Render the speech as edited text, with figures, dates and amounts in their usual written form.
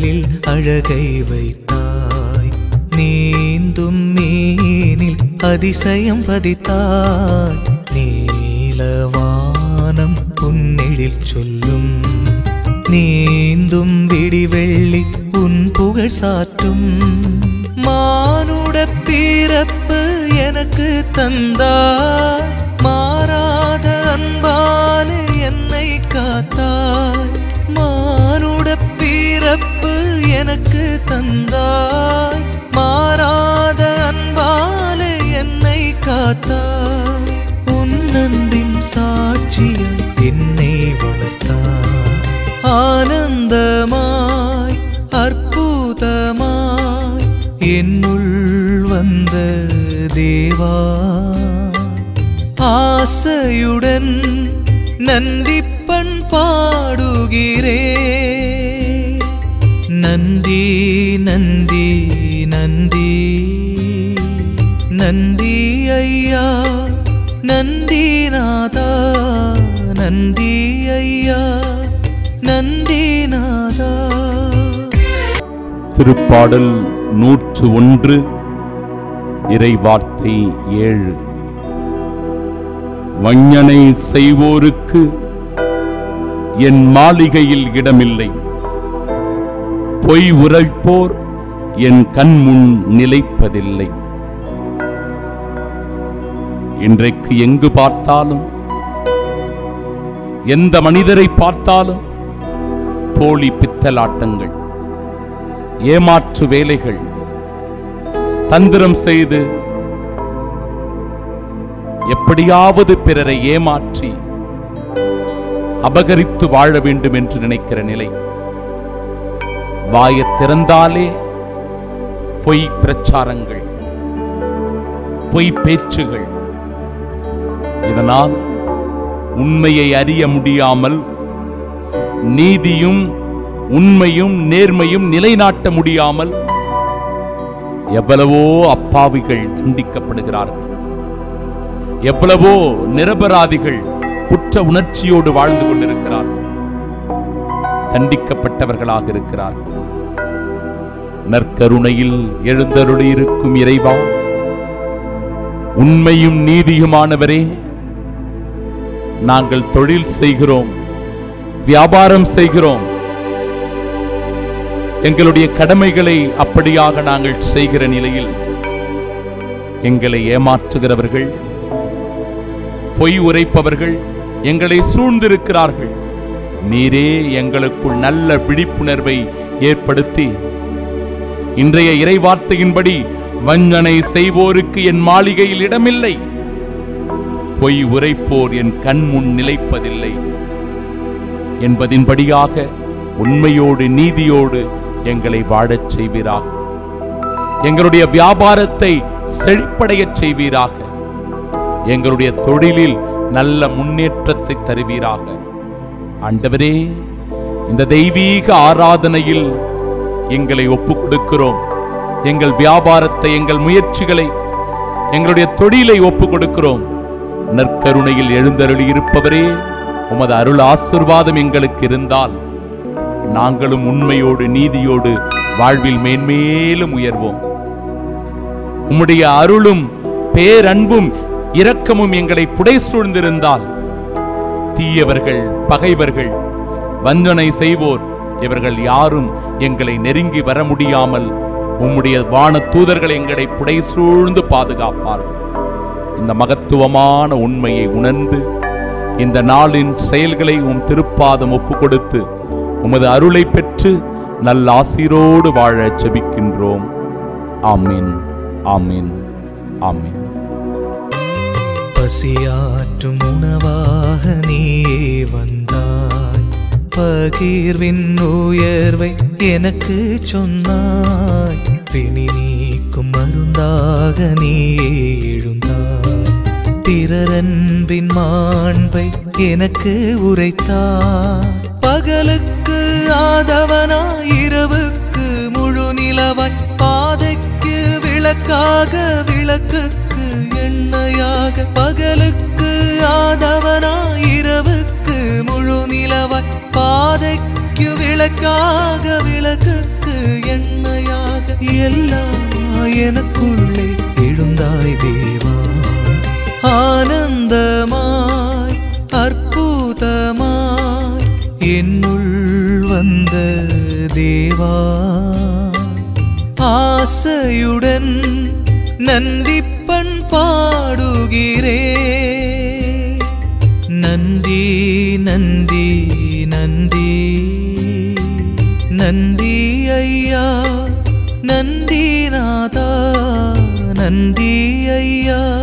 விழிகளில் அழகை வைத்தாய், நீந்தும் மீனில் அதிசயம் பதித்தாய். நீலவானம் உன்னெழில் சொல்லும், நீந்தும் விடிவெள்ளி உன் புகழ் சாற்றும். மானுட பிறப்பு எனக்கு தந்தாய், மாறாத அன்பாலே என்னை காத்தாய். மானுட பிறப்பு எனக்கு தந்தாய், மாறாத அன்பாலே என்னை காத்தாய். உன் அன்பின் சாட்சியாய் என்னை வளர்த்தாய். ஆனந்தமாய் அற்புதமாய் என்னுள் வந்த தேவா, ஆசையுடன் நன்றி பண்பாடுகிறே. நன்றி நன்றி நன்றி நன்றி ஐயா, நன்றி நாதா, நன்றி ஐயா, நன்றி நாதா. திருப்பாடல் 101 இறைவார்த்தை 7. வஞ்சனை செய்வோருக்கு என் மாளிகையில் இடமில்லை, பொய் உரைப்போர் என் கண்முன் நிலைப்பதில்லை. இன்றைக்கு எங்கு பார்த்தாலும், எந்த மனிதரை பார்த்தாலும் போலி பித்தலாட்டங்கள், ஏமாற்று வேலைகள், தந்திரம் செய்து எப்படியாவது பிறரை ஏமாற்றி அபகரித்து வாழ வேண்டும் என்று நினைக்கிற நிலை. வாயைத் திறந்தாலே பொய் பிரச்சாரங்கள், பொய் பேச்சுகள். இதனால் உண்மையை அறிய முடியாமல், நீதியும் உண்மையும் நேர்மையும் நிலைநாட்ட முடியாமல் எவ்வளவோ அப்பாவிகள் தண்டிக்கப்படுகிறார்கள். எவ்வளவோ நிரபராதிகள் குற்ற உணர்ச்சியோடு வாழ்ந்து கொண்டிருக்கிறார்கள், தண்டிக்கப்பட்டவர்களாக இருக்கிறார்கள். நற்கருணையில் எழுந்தருளியிருக்கும் இறைவா, உண்மையும் நீதியுமானவரே, நாங்கள் தொழில் செய்கிறோம், வியாபாரம் செய்கிறோம், எங்களுடைய கடமைகளை அப்படியாக நாங்கள் செய்கிற நிலையில் எங்களை ஏமாற்றுகிறவர்கள், பொய் உரைப்பவர்கள் எங்களை சூழ்ந்திருக்கிறார்கள். நீரே எங்களுக்குள் நல்ல விழிப்புணர்வை ஏற்படுத்தி இன்றைய இறைவார்த்தையின்படி வஞ்சனை செய்வோருக்கு என் மாளிகையில் இடமில்லை, பொய் உரைப்போர் என் கண்முன் நிலைப்பதில்லை என்பதின்படியாக உண்மையோடு நீதியோடு எங்களை வாழச் செய்வீராக. எங்களுடைய வியாபாரத்தை செழிப்படையச் செய்வீராக. எங்களுடைய தொழிலில் நல்ல முன்னேற்றத்தை தருவீராக. ஆண்டவரே, இந்த தெய்வீக ஆராதனையில் எங்களை ஒப்புக் கொடுக்கிறோம். எங்கள் வியாபாரத்தை, எங்கள் முயற்சிகளை, எங்களுடைய தொழிலை ஒப்புக் கொடுக்கிறோம். நற்கருணையில் எழுந்தருளி இருப்பவரே, உமது அருள் ஆசீர்வாதம் எங்களுக்கு இருந்தால் நாங்களும் உண்மையோடு நீதியோடு வாழ்வில் மேன்மேலும் உயர்வோம். உம்முடைய அருளும் பேரன்பும் இரக்கமும் எங்களை புடை சூழ்ந்திருந்தால் தீயவர்கள், பகைவர்கள், வஞ்சனை செய்வோர் இவர்கள் யாரும் எங்களை நெருங்கி வர முடியாமல் உம்முடைய வான தூதர்கள் எங்களை புடை சூழ்ந்து பாதுகாப்பார்கள். இந்த மகத்துவமான உண்மையை உணர்ந்து இந்த நாளின் செயல்களை உம் திருப்பாதம் ஒப்புக் கொடுத்து உமது அருளை பெற்று நல்ல ஆசீரோடு வாழ ஜெபிக்கின்றோம். ஆமீன், ஆமீன், ஆமீன். பசியாற்றும் உணவாக நீயே வந்தாய், பகிர்வின் உயர்வை எனக்கு சொன்னாய். பிணி நீக்கும் மருந்தாக நீயே எழுந்தாய், பிறரன்பின் மாண்பை எனக்கு உரைத்தாய். பகலுக்கு ஆதவனாய், இரவுக்கு முழு நிலவாய், பாதைக்கு விளக்காக, விளக்குக்கு எண்ணெயாக. பகலுக்கு ஆதவனாய், இரவுக்கு முழு நிலவாய், பாதைக்கு விளக்காக, விளக்குக்கு எனக்குள்ளே எழுந்தாய் தேவா. ஆனந்தமாய் அற்புதமாய் என்னுள் வந்த தேவா. ஆசையுடன் நன்றி பண்பாடுகிறே. நன்றி நன்றி நன்றி நன்றி ஐயா, நன்றி நாதா, நன்றி ஐயா.